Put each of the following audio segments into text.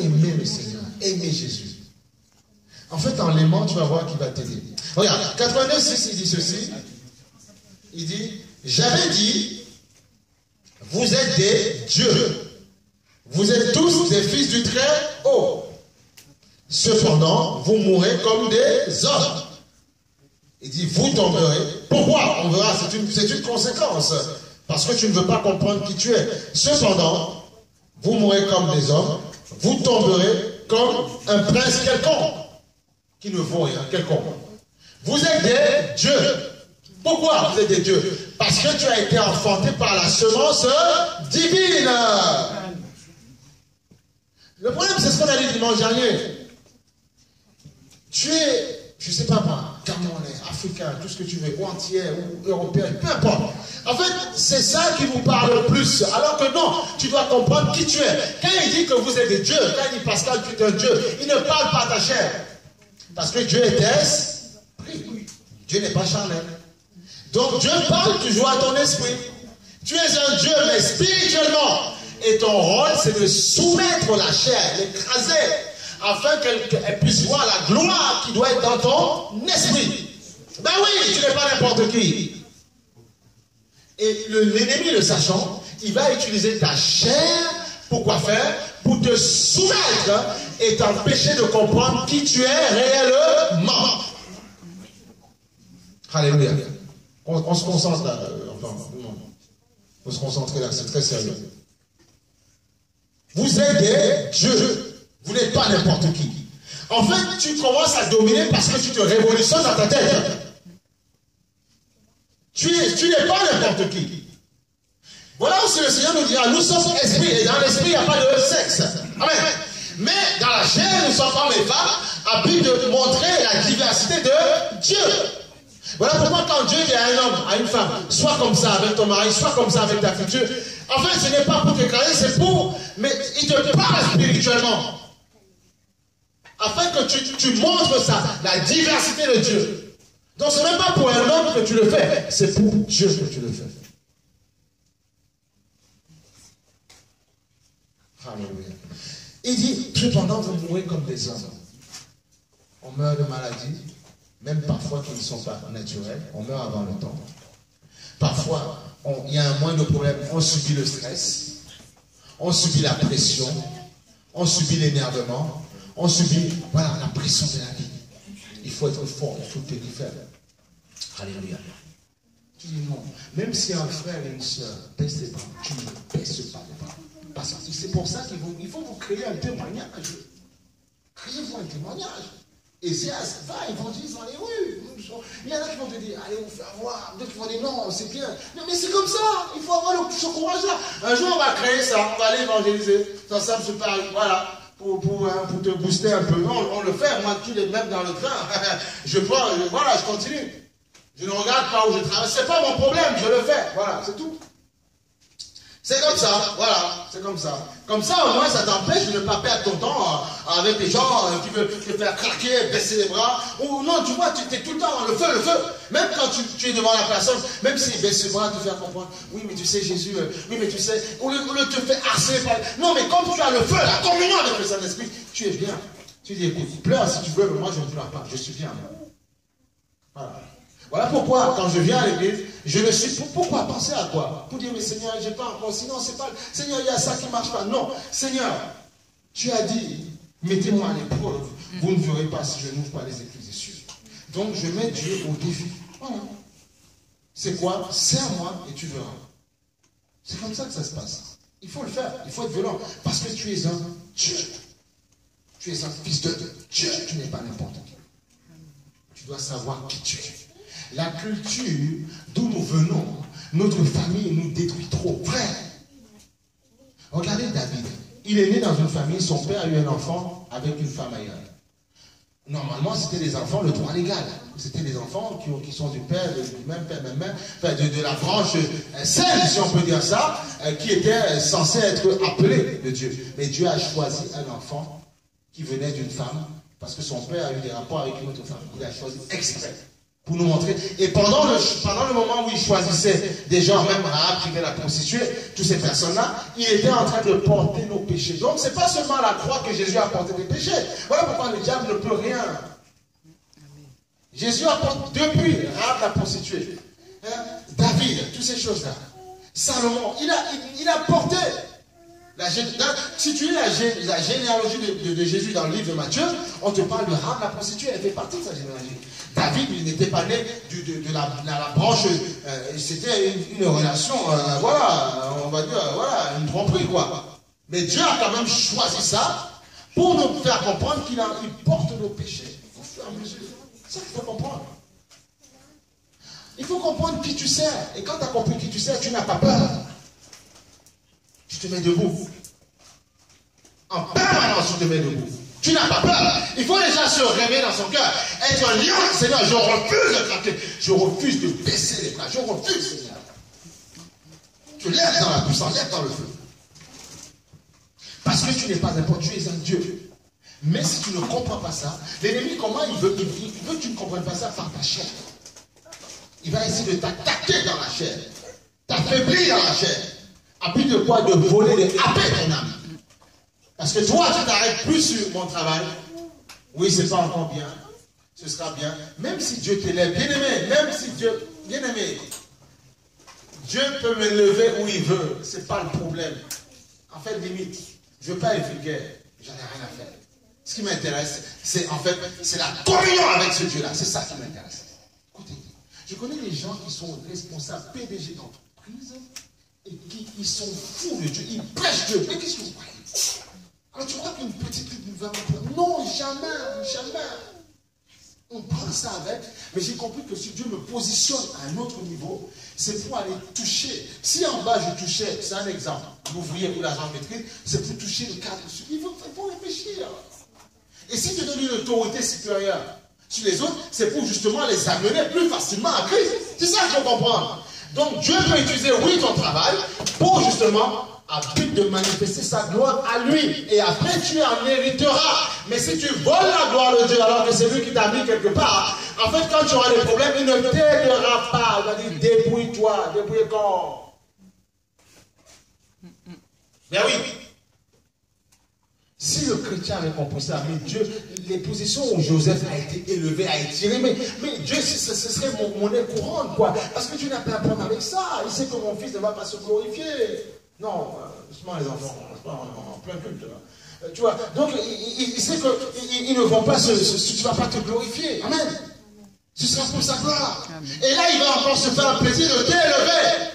faut aimer le Seigneur, aimer Jésus. En fait, en l'aimant, tu vas voir qu'il va t'aider. Regarde, 89,6, il dit ceci. Il dit, j'avais dit, vous êtes des dieux. Vous êtes tous des fils du Très-Haut. Cependant, vous mourrez comme des hommes. Il dit, vous tomberez. Pourquoi? On verra, c'est une conséquence. Parce que tu ne veux pas comprendre qui tu es. Cependant, vous mourrez comme des hommes. Vous tomberez comme un prince quelconque. Qui ne vaut rien, quelconque. Vous êtes des dieux. Pourquoi vous êtes des dieux? Parce que tu as été enfanté par la semence divine. Le problème, c'est ce qu'on a dit dimanche dernier. Tu es, je ne sais pas moi, Camerounais, Africain, tout ce que tu veux, ou entier, ou européen, peu importe. En fait, c'est ça qui vous parle le plus. Alors que non, tu dois comprendre qui tu es. Quand il dit que vous êtes des dieux, quand il dit Pascal, tu es un dieu, il ne parle pas à ta chair. Parce que Dieu est esprit. Dieu n'est pas charnel. Donc Dieu parle toujours à ton esprit. Tu es un Dieu, mais spirituellement. Et ton rôle, c'est de soumettre la chair, l'écraser, afin qu'elle puisse voir la gloire qui doit être dans ton esprit. Ben oui, tu n'es pas n'importe qui. Et l'ennemi, le sachant, il va utiliser ta chair pour quoi faire? Pour te soumettre et t'empêcher de comprendre qui tu es réellement. Alléluia. On se concentre là. Enfin, il faut se concentrer là, c'est très sérieux. Vous êtes des dieux. Vous n'êtes pas n'importe qui. En fait, tu commences à dominer parce que tu te révolutionnes dans ta tête. Tu n'es pas n'importe qui. Voilà aussi le Seigneur nous dira, nous sommes esprits, et dans l'esprit, il n'y a pas de sexe. Amen. Mais dans la chair, nous sommes hommes et femmes, à but de montrer la diversité de Dieu. Voilà pourquoi quand Dieu dit à un homme, à une femme, sois comme ça avec ton mari, sois comme ça avec ta future, en fait, ce n'est pas pour t'écraser, c'est pour, mais il te parle spirituellement. Afin que tu montres ça, la diversité de Dieu. Donc ce n'est même pas pour un homme que tu le fais, c'est pour Dieu que tu le fais. Alléluia. Il dit, cependant, vous mourrez comme des hommes. On meurt de maladies, même parfois qui ne sont pas naturelles, on meurt avant le temps. Parfois, il y a un moindre problème, on subit le stress, on subit la pression, on subit l'énervement, on subit, voilà, la pression de la vie. Il faut être fort, il faut tenir ferme. Alléluia. Tu dis non, même si un frère et une soeur baissent les bras, tu ne baisses pas les bras. Parce que c'est pour ça qu'il faut vous créer un témoignage. Créez-vous un témoignage. Ésias, va, évangélise dans les rues. Il y en a qui vont te dire, allez vous faire voir. D'autres qui vont dire, non, c'est bien. Non, mais c'est comme ça. Il faut avoir ce courage-là. Un jour, on va créer ça. On va aller évangéliser. Ça me paraît, voilà. Pour te booster un peu. Non, on le fait. Moi, tous les mêmes dans le train. Je prends, voilà, je continue. Je ne regarde pas où je travaille. C'est pas mon problème. Je le fais. Voilà, c'est tout. C'est comme ça, voilà, c'est comme ça. Comme ça, au moins, ça t'empêche de ne pas perdre ton temps avec des gens qui veulent te faire craquer, baisser les bras. Ou non, tu vois, tu es tout le temps dans le feu, le feu. Même quand tu es devant la personne, même s'il baisse les bras, te faire comprendre. Oui, mais tu sais, Jésus, oui, mais tu sais, ou le te fait harceler par... Non, mais comme tu as le feu, la communion avec le Saint-Esprit, tu es bien. Tu dis, écoute, pleure si tu veux, mais moi, je ne pleure pas, je suis bien. Voilà. Voilà pourquoi, quand je viens à l'église, je ne suis... Pourquoi penser à quoi? Pour dire, mais Seigneur, j'ai pas encore... Sinon, c'est pas... Seigneur, il y a ça qui ne marche pas. Non, Seigneur, tu as dit, mettez-moi à l'épreuve. Vous ne verrez pas si je n'ouvre pas les écluses des cieux. Donc, je mets Dieu au défi. Voilà. C'est quoi? Serre-moi et tu verras. C'est comme ça que ça se passe. Il faut le faire. Il faut être violent. Parce que tu es un Dieu. Tu es un fils de Dieu. Tu n'es pas n'importe qui. Tu dois savoir qui tu es. La culture d'où nous venons, notre famille nous détruit trop. Frère, regardez David. Il est né dans une famille, son père a eu un enfant avec une femme ailleurs. Normalement, c'était des enfants, le droit légal. C'était des enfants qui sont du père, du même père, même mère, enfin, de la branche saine, si on peut dire ça, qui était censé être appelé de Dieu. Mais Dieu a choisi un enfant qui venait d'une femme, parce que son père a eu des rapports avec une autre femme. Il a choisi exprès. Pour nous montrer. Et pendant le moment où il choisissait des gens, même Rahab qui venaient la prostituer, toutes ces personnes-là, il était en train de porter nos péchés. Donc c'est pas seulement à la croix que Jésus a porté des péchés. Voilà pourquoi le diable ne peut rien. Jésus a porté, depuis Rahab la prostituée, hein, David, toutes ces choses-là. Salomon, il a porté. Si tu lis la généalogie de Jésus dans le livre de Matthieu, on te parle de Rahab la prostituée, elle fait partie de sa généalogie. David, il n'était pas né de la branche, c'était une relation, voilà, on va dire, voilà, une tromperie, quoi. Mais Dieu a quand même choisi ça pour nous faire comprendre qu'il porte nos péchés au fur et à mesure. C'est ça qu'il faut comprendre. Il faut comprendre qui tu sers. Et quand tu as compris qui tu sers, tu n'as pas peur. Tu te mets debout. En permanence, tu te mets debout. Tu n'as pas peur. Il faut déjà se réveiller dans son cœur. Être un lion, Seigneur, je refuse de craquer. Je refuse de baisser les bras. Je refuse, Seigneur. Tu lèves dans la puissance, lève dans le feu. Parce que tu n'es pas un tu es un Dieu. Mais si tu ne comprends pas ça, l'ennemi, comment il veut que tu ne comprennes pas ça par ta chair. Il va essayer de t'attaquer dans la chair. T'affaiblir dans la chair. À plus de quoi? De voler, de happer ton âme. Parce que toi, tu t'arrêtes plus sur mon travail. Oui, c'est pas encore bien. Ce sera bien. Même si Dieu t'élève, bien aimé, même si Dieu, bien aimé, Dieu peut me lever où il veut. C'est pas le problème. En fait, limite, je ne veux pas être vulgaire. J'en ai rien à faire. Ce qui m'intéresse, c'est en fait, c'est la communion avec ce Dieu-là. C'est ça qui m'intéresse. Écoutez, je connais des gens qui sont responsables, PDG d'entreprise, et qui ils sont fous de Dieu. Ils prêchent Dieu. Mais qu'est-ce que vous croyez? Alors tu crois qu'une petite ligne va me... Non, jamais, jamais. On prend ça avec, mais j'ai compris que si Dieu me positionne à un autre niveau, c'est pour aller toucher. Si en bas je touchais, c'est un exemple, l'ouvrier ou l'agent de maîtrise, c'est pour toucher le cadre dessus. Il faut réfléchir. Et si tu donnes une autorité supérieure sur les autres, c'est pour justement les amener plus facilement à Christ. C'est ça qu'il faut comprendre. Donc Dieu peut utiliser, oui, ton travail pour justement, à but de manifester sa gloire à lui. Et après, tu en hériteras. Mais si tu voles la gloire de Dieu alors que c'est lui qui t'a mis quelque part, en fait, quand tu auras des problèmes, il ne t'aidera pas. Il va dire, débrouille-toi, débrouille-toi. Mais oui. Si le chrétien avait compris ça, mais Dieu, les positions où Joseph a été élevé, a été tiré, mais Dieu, ce serait mon monnaie courante, quoi. Parce que tu n'as pas à prendre avec ça. Il sait que mon fils ne va pas se glorifier. Non, justement les enfants, en plein culte. Tu vois, donc il sait qu'ils ne vont pas tu ne vas pas te glorifier. Amen. Ce sera pour sa gloire. Et là, il va encore se faire un plaisir de t'élever.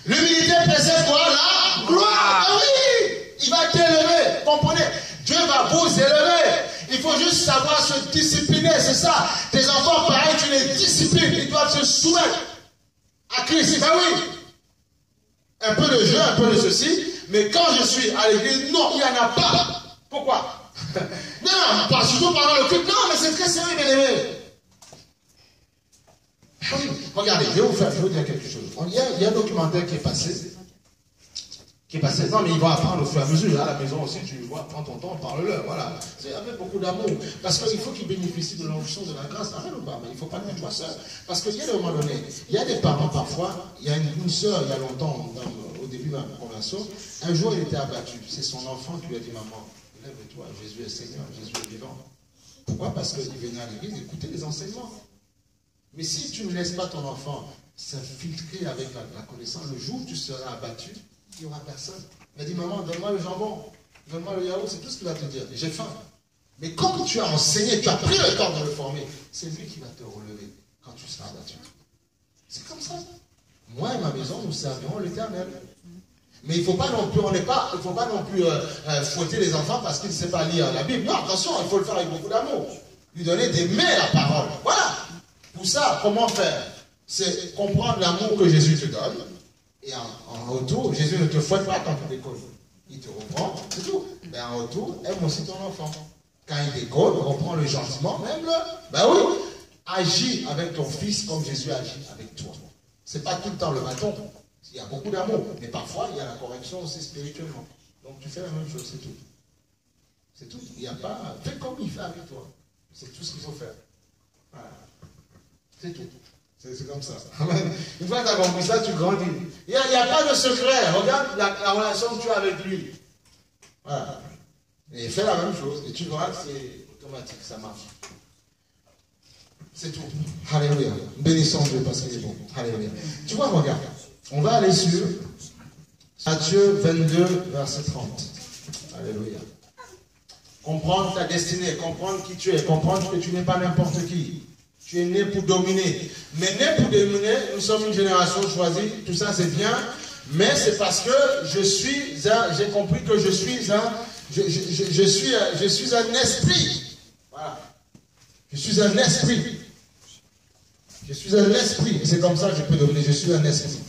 L'humilité précède quoi? La gloire. Ah oui, il va t'élever. Comprenez? Dieu va vous élever. Il faut juste savoir se discipliner, c'est ça. Tes enfants, pareil, tu les disciplines. Ils doivent se soumettre à Christ. Ben oui. Un peu de jeu, un peu de ceci, mais quand je suis à l'église, non, il n'y en a pas. Pourquoi? Non, pas surtout pendant le culte. Non, mais c'est très sérieux, bien aimé. Regardez, je vais vous dire quelque chose. Il y a un documentaire qui est passé. Non, mais il va apprendre au fur et à mesure. À la maison aussi, tu vois, prends ton temps, parle-leur. Voilà. C'est avec beaucoup d'amour. Parce qu'il faut qu'ils bénéficient de l'onction de la grâce. Amen ou pas? Mais il ne faut pas que tu sois seul. Parce qu'il y a des moments donnés, il y a des parents parfois, il y a une soeur, il y a longtemps, au début de ma conversion, un jour, il était abattu. C'est son enfant qui lui a dit, maman, lève-toi, Jésus est Seigneur, Jésus est vivant. Pourquoi? Parce qu'il venait à l'église écouter les enseignements. Mais si tu ne laisses pas ton enfant s'infiltrer avec la connaissance, le jour où tu seras abattu, il n'y aura personne. Il a dit, maman, donne-moi le jambon, donne-moi le yaourt, c'est tout ce qu'il va te dire. J'ai faim. Mais comme tu as enseigné, tu as pris le temps de le former, c'est lui qui va te relever quand tu seras abattu. C'est comme ça. Moi et ma maison, nous servirons l'Éternel. Mais il ne faut pas non plus, fouetter les enfants parce qu'ils ne savent pas lire la Bible. Non, attention, il faut le faire avec beaucoup d'amour. Lui donner d'aimer la parole. Voilà. Pour ça, comment faire? C'est comprendre l'amour que Jésus te donne. Et en retour, Jésus ne te fouette pas quand tu déconnes. Il te reprend, c'est tout. Mais en retour, aime aussi ton enfant. Quand il déconne, reprend le gentiment, même-le. Ben oui, agis avec ton fils comme Jésus agit avec toi. Ce n'est pas tout le temps le bâton. Il y a beaucoup d'amour. Mais parfois, il y a la correction aussi spirituellement. Donc tu fais la même chose, c'est tout. C'est tout. Il n'y a pas... Fais comme il fait avec toi. C'est tout ce qu'il faut faire. Voilà. C'est tout. C'est comme ça. Amen. Une fois que tu as compris ça, tu grandis. Il n'y a pas de secret. Regarde la relation que tu as avec lui. Voilà. Et fais la même chose. Et tu verras que c'est automatique, ça marche. C'est tout. Alléluia. Bénissons Dieu parce qu'il est bon. Alléluia. Tu vois, regarde. On va aller sur Matthieu 22, verset 30. Alléluia. Comprendre ta destinée, comprendre qui tu es, comprendre que tu n'es pas n'importe qui. Tu es né pour dominer. Mais né pour dominer, nous sommes une génération choisie, tout ça c'est bien, mais c'est parce que j'ai compris que je suis un esprit. Voilà. Je suis un esprit. Je suis un esprit. C'est comme ça que je peux dominer. Je suis un esprit.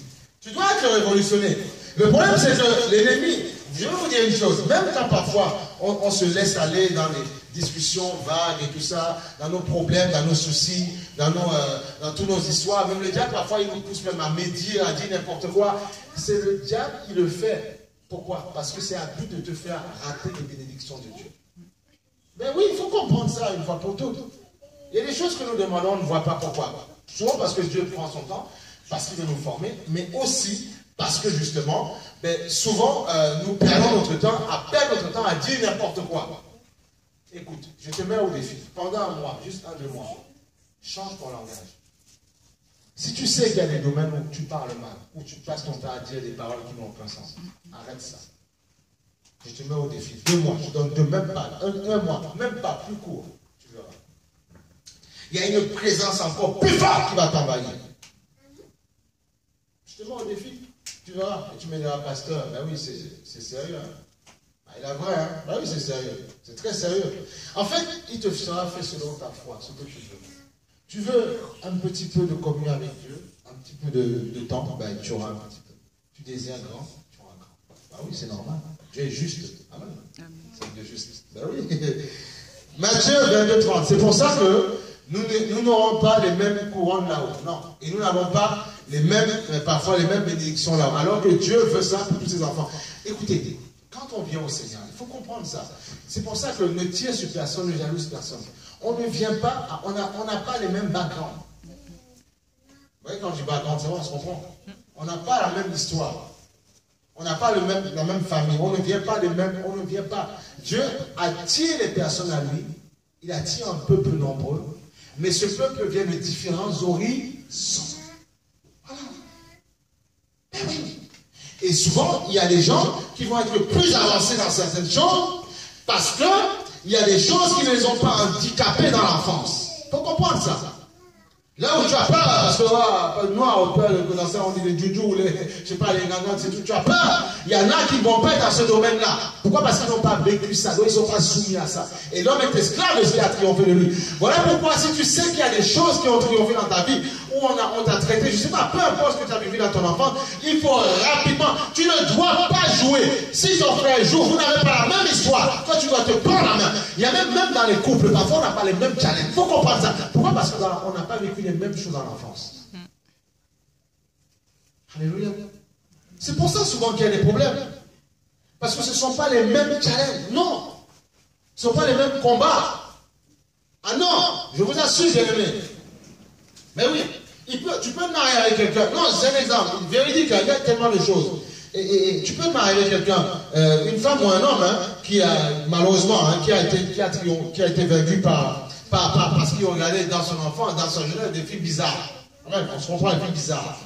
Tu dois être révolutionné. Le problème, c'est que l'ennemi, je vais vous dire une chose, même quand parfois on se laisse aller dans les discussions vagues et tout ça, dans nos problèmes, dans nos soucis, dans toutes nos histoires, même le diable, parfois, il nous pousse même à médire, à dire n'importe quoi. C'est le diable qui le fait. Pourquoi? Parce que c'est à but de te faire rater les bénédictions de Dieu. Mais oui, il faut comprendre ça une fois pour toutes. Il y a des choses que nous demandons, on ne voit pas pourquoi. Souvent parce que Dieu prend son temps, parce qu'il veut nous former, mais aussi parce que justement, souvent, nous perdons notre temps à perdre notre temps à dire n'importe quoi. Écoute, je te mets au défi. Pendant un mois, juste 1-2 mois, change ton langage. Si tu sais qu'il y a des domaines où tu parles mal, où tu passes ton temps à dire des paroles qui n'ont aucun sens, arrête ça. Je te mets au défi. 2 mois, je donne même pas, un mois, même pas, plus court. Tu verras. Il y a une présence encore plus forte qui va t'envahir. Je te mets au défi. Tu verras. Et tu me diras, pasteur, ben oui, c'est sérieux. Hein. Ah, il est vrai, hein? Ben oui, c'est sérieux. C'est très sérieux. En fait, il te sera fait selon ta foi, ce que tu veux. Tu veux un petit peu de communion avec Dieu, un petit peu de temps, ben tu auras un petit peu. Tu désires grand, tu auras grand. Ben oui, c'est normal. Dieu est juste. Amen. C'est Dieu juste. Ben oui. Matthieu 22, 30. C'est pour ça que nous n'aurons pas les mêmes couronnes là-haut. Non. Et nous n'avons pas parfois les mêmes bénédictions là-haut. Alors que Dieu veut ça pour tous ses enfants. Écoutez, quand on vient au Seigneur, il faut comprendre ça. C'est pour ça que ne tire sur personne, ne jalouse personne. On ne vient pas, on n'a pas les mêmes backgrounds. Vous voyez, quand je dis background, c'est bon, on se comprend. On n'a pas la même histoire. On n'a pas la même famille. On ne vient pas les mêmes, on ne vient pas. Dieu attire les personnes à lui. Il attire un peuple nombreux. Mais ce peuple vient de différents horizons. Voilà. Ben oui. Et souvent, il y a des gens qui vont être plus avancés dans certaines choses parce qu'il y a des choses qui ne les ont pas handicapés dans l'enfance. Il faut comprendre ça. Là où tu as peur, parce que nous, on peut dans ça, on dit les djoudjou, je sais pas, les gangan, c'est tout, tu as peur. Il y en a qui ne vont pas être dans ce domaine-là. Pourquoi? Parce qu'ils n'ont pas vécu ça, donc ils ne sont pas soumis à ça. Et l'homme est esclave de ce qui a triomphé de lui. Voilà pourquoi, si tu sais qu'il y a des choses qui ont triomphé dans ta vie, où on t'a traité, je ne sais pas, peu importe ce que tu as vécu dans ton enfance, il faut rapidement, tu ne dois pas jouer. Si ton frère joue, vous n'avez pas la même histoire. Toi, tu dois te prendre la main. Il y a même dans les couples, parfois on n'a pas les mêmes challenges. Il faut comprendre ça. Pourquoi? Parce qu'on n'a pas vécu les mêmes choses dans l'enfance. Alléluia. C'est pour ça souvent qu'il y a des problèmes. Parce que ce ne sont pas les mêmes challenges. Non. Ce ne sont pas les mêmes combats. Ah non, je vous assure, bien aimé. Mais oui, tu peux te marier avec quelqu'un. Non, c'est un exemple. Véridique, il y a tellement de choses. Et tu peux te marier avec quelqu'un, une femme ou un homme, hein, qui a, malheureusement, hein, qui a été vaincu parce qu'il regardait dans son enfant, dans son jeunesse, des filles bizarres. Ouais, on se comprend, des filles bizarres.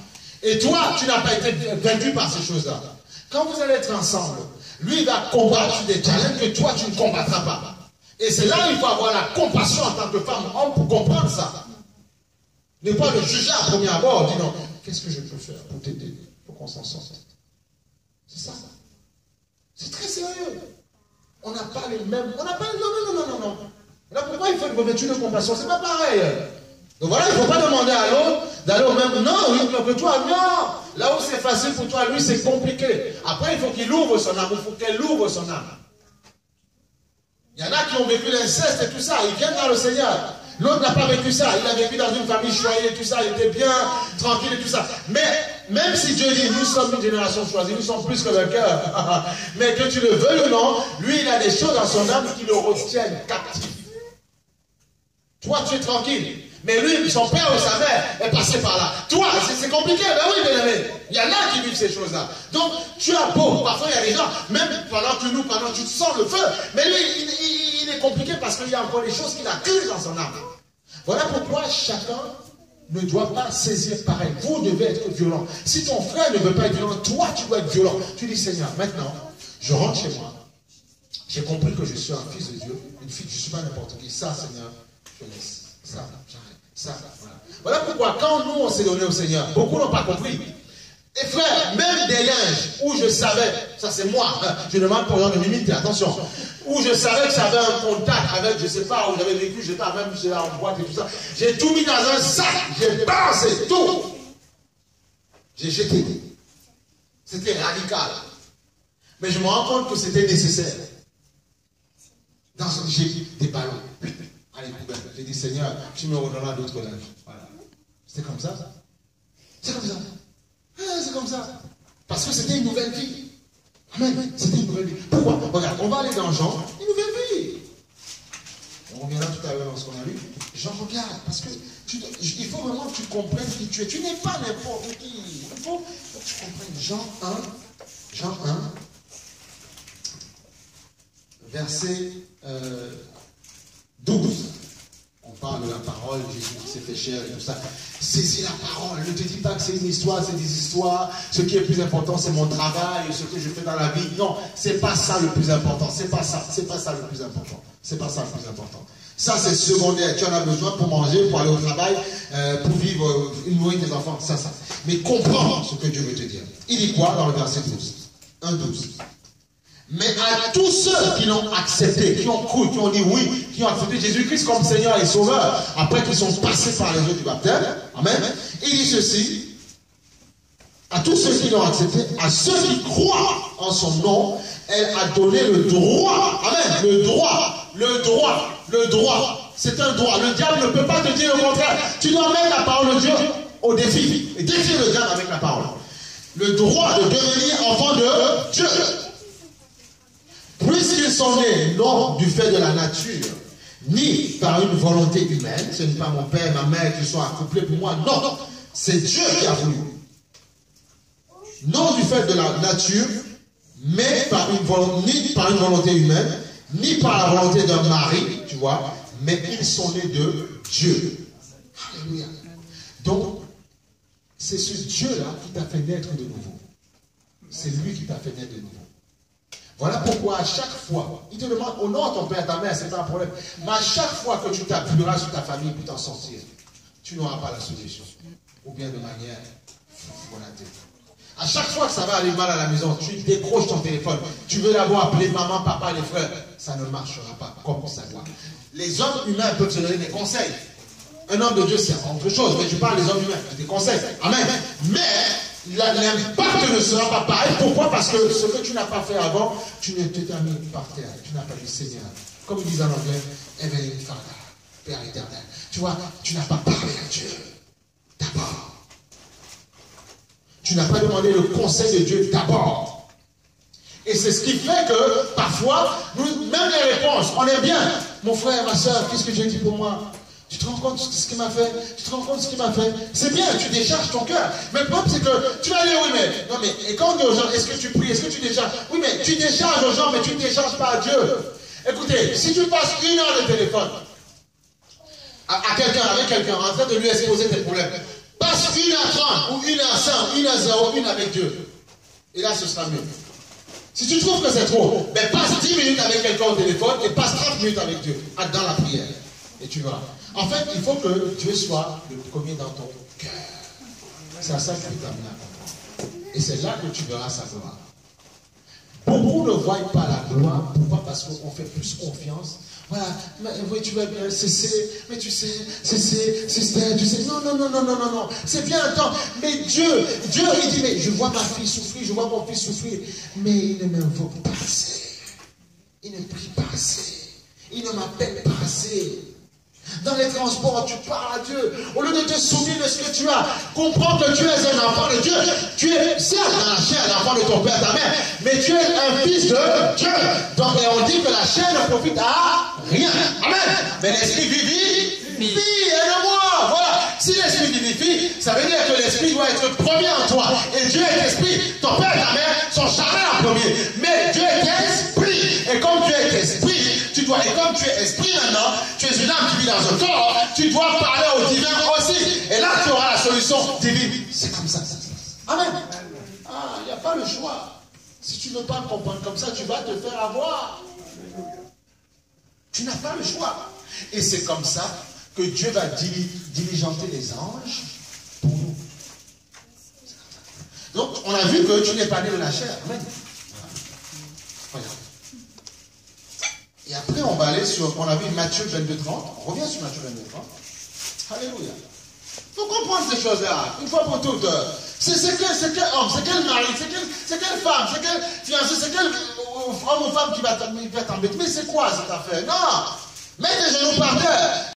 Et toi, tu n'as pas été vaincu par ces choses-là. Quand vous allez être ensemble, lui, il va combattre des challenges que toi, tu ne combattras pas. Et c'est là où il faut avoir la compassion en tant que femme, homme, pour comprendre ça. Ne pas le juger à premier abord, dis non, qu'est-ce que je peux faire pour t'aider, pour qu'on s'en sorte. C'est ça. C'est très sérieux. On n'a pas les mêmes. On n'a pas. Non. Là, pourquoi il faut une revêture de compassion? C'est pas pareil. Donc voilà, il ne faut pas demander à l'autre d'aller au même. Non, oui, que toi, non. Là où c'est facile pour toi, lui, c'est compliqué. Après, il faut qu'il ouvre son âme. Il faut qu'elle ouvre son âme. Il y en a qui ont vécu l'inceste et tout ça. Ils viennent dans le Seigneur. L'autre n'a pas vécu ça. Il a vécu dans une famille choyée et tout ça. Il était bien, tranquille et tout ça. Mais même si Dieu dit, nous sommes une génération choisie, nous sommes plus que le cœur. Mais que tu le veuilles ou non, lui, il a des choses dans son âme qui le retiennent captif. Toi, tu es tranquille. Mais lui, son père ou sa mère est passé par là. Toi, c'est compliqué, ben oui, bien aimé. Il y en a qui vivent ces choses-là. Donc, tu as beau, parfois il y a des gens, même pendant que tu sens le feu, mais lui, il est compliqué parce qu'il y a encore des choses qu'il accuse dans son âme. Voilà pourquoi chacun ne doit pas saisir pareil. Vous devez être violent. Si ton frère ne veut pas être violent, toi, tu dois être violent. Tu dis, Seigneur, maintenant, je rentre chez moi. J'ai compris que je suis un fils de Dieu, une fille, je ne suis pas n'importe qui. Ça, Seigneur, je laisse. Ça, j'arrête. Ça, voilà. Voilà pourquoi, quand nous, on s'est donné au Seigneur, beaucoup n'ont pas compris. Et frère, même des linges où je savais, ça c'est moi, je demande pour rien de m'imiter, attention, où je savais que ça avait un contact avec, je ne sais pas, où j'avais vécu, je ne sais pas, même j'étais en boîte et tout ça, j'ai tout mis dans un sac, j'ai balancé tout. J'ai jeté. C'était radical. Mais je me rends compte que c'était nécessaire. Dans ce j'ai des ballons. Allez, poubelle. J'ai dit, Seigneur, tu me redonneras d'autres linges. Voilà. C'était comme ça. C'est comme ça. Ah, c'est comme ça. Parce que c'était une nouvelle vie. Amen. C'était une nouvelle vie. Pourquoi? Regarde, on va aller dans Jean, une nouvelle vie. On reviendra tout à l'heure dans ce qu'on a lu. Jean, regarde, parce que il faut vraiment que tu comprennes qui tu es. Tu n'es pas n'importe qui. Il faut que tu comprennes. Jean 1, verset 12. On parle de la parole, Jésus qui s'est fait chair et tout ça. Saisis la parole. Ne te dis pas que c'est une histoire, c'est des histoires. Ce qui est plus important, c'est mon travail, ce que je fais dans la vie. Non, c'est pas ça le plus important. C'est pas ça. C'est pas ça le plus important. C'est pas ça le plus important. Ça, c'est secondaire. Tu en as besoin pour manger, pour aller au travail, pour vivre, nourrir tes enfants. Ça. Mais comprends ce que Dieu veut te dire. Il dit quoi dans le verset 12? 1,12. Mais à tous ceux qui l'ont accepté, qui ont cru, qui ont dit oui, qui ont accepté Jésus-Christ comme Seigneur et Sauveur, après qu'ils sont passés par les eaux du baptême, amen, il dit ceci, à tous ceux qui l'ont accepté, à ceux qui croient en son nom, elle a donné le droit, amen, le droit, c'est un droit, le diable ne peut pas te dire le contraire, tu dois mettre la parole de Dieu au défi, et défier le diable avec la parole, le droit de devenir enfant de Dieu. Puisqu'ils sont nés non du fait de la nature, ni par une volonté humaine, ce n'est pas mon père et ma mère qui sont accouplés pour moi, non, c'est Dieu qui a voulu. Non du fait de la nature, mais ni par une volonté humaine, ni par la volonté d'un mari, tu vois, mais ils sont nés de Dieu. Alléluia. Donc, c'est ce Dieu-là qui t'a fait naître de nouveau. C'est lui qui t'a fait naître de nouveau. Voilà pourquoi à chaque fois, il te demande, honore ton père et ta mère, c'est pas un problème. Mais à chaque fois que tu t'appuieras sur ta famille pour t'en sortir, tu n'auras pas la solution. Ou bien de manière volontaire. À chaque fois que ça va aller mal à la maison, tu décroches ton téléphone, tu veux d'abord appeler maman, papa, les frères, ça ne marchera pas comme ça doit. Les hommes humains peuvent se donner des conseils. Un homme de Dieu, c'est autre chose, mais je parle des hommes humains, des conseils. Amen. Mais l'impact ne sera pas pareil. Pourquoi? Parce que ce que tu n'as pas fait avant, tu ne t'es mis par terre. Tu n'as pas dit Seigneur. Comme ils disent en anglais, Heavenly Father, Père éternel. Tu vois, tu n'as pas parlé à Dieu. D'abord. Tu n'as pas demandé le conseil de Dieu d'abord. Et c'est ce qui fait que parfois, même les réponses, on est bien. Mon frère, ma soeur, qu'est-ce que Dieu dit pour moi? Tu te rends compte de ce qu'il m'a fait? Tu te rends compte de ce qu'il m'a fait? C'est bien, tu décharges ton cœur. Mais le problème, c'est que tu vas dire, oui, mais, non, mais, et quand on dit aux gens, est-ce que tu pries, est-ce que tu décharges? Oui, mais tu décharges aux gens, mais tu ne décharges pas à Dieu. Écoutez, si tu passes 1 heure de téléphone à quelqu'un, avec quelqu'un, en train de lui exposer tes problèmes, passe 1h30, ou 1h05, 1h0, 1 avec Dieu. Et là, ce sera mieux. Si tu trouves que c'est trop, ben passe 10 minutes avec quelqu'un au téléphone et passe 30 minutes avec Dieu, dans la prière. Et tu verras. En fait, il faut que Dieu soit le premier dans ton cœur. C'est à ça qu'il t'amène à comprendre. Et c'est là que tu verras sa gloire. Beaucoup ne voient pas la gloire. Pourquoi? Parce qu'on fait plus confiance. Voilà, mais, oui, tu vas bien, mais tu sais, tu sais, non. C'est bien un temps. Mais Dieu, il dit, mais je vois ma fille souffrir, je vois mon fils souffrir. Mais il ne m'invoque pas assez. Il ne prie pas assez. Il ne m'appelle pas assez. Dans les transports, tu parles à Dieu. Au lieu de te souvenir de ce que tu as, comprends que tu es un enfant de Dieu. Tu es certes dans la chair un enfant de ton père et ta mère, mais tu es un fils de Dieu. Donc, et on dit que la chair ne profite à rien. Amen. Mais l'esprit vivifie et moi. Voilà. Si l'esprit vivifie, ça veut dire que l'esprit doit être premier en toi. Et Dieu est esprit. Ton père et ta mère sont jamais en premier. Mais Dieu est esprit. Et comme Dieu est esprit, tu dois, et comme tu es esprit maintenant, tu es une âme qui vit dans un corps, tu dois parler au divin aussi. Et là, tu auras la solution divine. C'est comme ça que ça se passe. Amen. Ah, il n'y a pas le choix. Si tu ne veux pas comprendre comme ça, tu vas te faire avoir. Tu n'as pas le choix. Et c'est comme ça que Dieu va diligenter les anges pour nous. Donc, on a vu que tu n'es pas né de la chair. Amen. Regarde. Et après, on va aller sur, on a vu Matthieu 22:30. On revient sur Matthieu 22:30. Alléluia. Il faut comprendre ces choses-là, une fois pour toutes. C'est quel homme, c'est quel mari, c'est quelle femme, c'est quel fiancé, c'est quel homme ou femme qui va t'embêter. Mais c'est quoi cette affaire? Non! Mets tes genoux par terre.